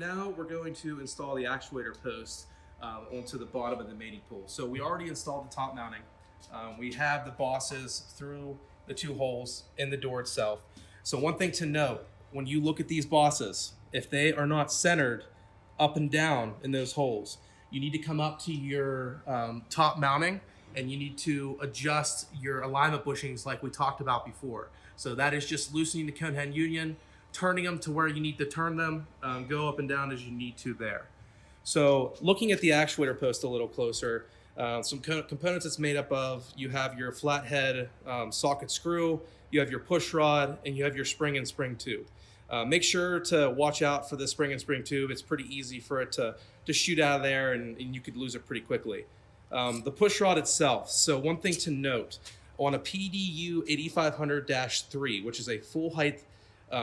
now we're going to install the actuator post onto the bottom of the mating pool. So we already installed the top mounting. We have the bosses through the 2 holes in the door itself. So one thing to note, when you look at these bosses, if they are not centered up and down in those holes, you need to come up to your top mounting and you need to adjust your alignment bushings like we talked about before. So that is just loosening the cone head union, turning them to where you need to turn them, go up and down as you need to there. So looking at the actuator post a little closer, some components it's made up of, you have your flathead socket screw, you have your push rod, and you have your spring and spring tube. Make sure to watch out for the spring and spring tube. It's pretty easy for it to shoot out of there and you could lose it pretty quickly. The push rod itself. So one thing to note, on a PDU8500-3, which is a full height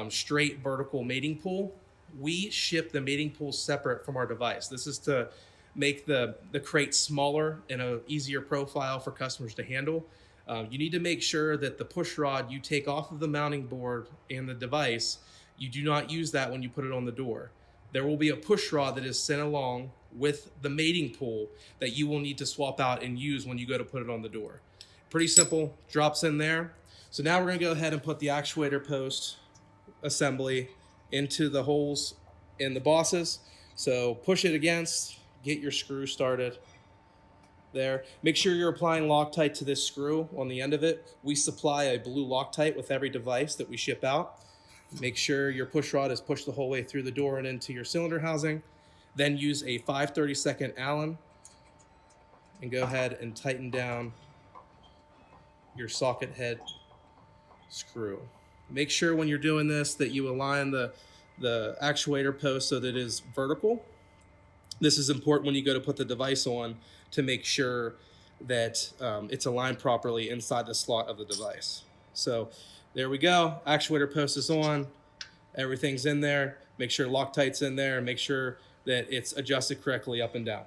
straight vertical mating pool, we ship the mating pool separate from our device. This is to make the crate smaller and an easier profile for customers to handle. You need to make sure that the push rod you take off of the mounting board and the device, you do not use that when you put it on the door. There will be a push rod that is sent along with the mating pool that you will need to swap out and use when you go to put it on the door. Pretty simple, drops in there. So now we're gonna go ahead and put the actuator post assembly into the holes in the bosses. So push it against, get your screw started there. Make sure you're applying Loctite to this screw on the end of it. We supply a blue Loctite with every device that we ship out. Make sure your push rod is pushed the whole way through the door and into your cylinder housing. Then use a 5/32 Allen and go ahead and tighten down your socket head screw. Make sure when you're doing this that you align the actuator post so that it is vertical. This is important when you go to put the device on to make sure that it's aligned properly inside the slot of the device. So there we go. Actuator post is on. Everything's in there. Make sure Loctite's in there and make sure that it's adjusted correctly up and down.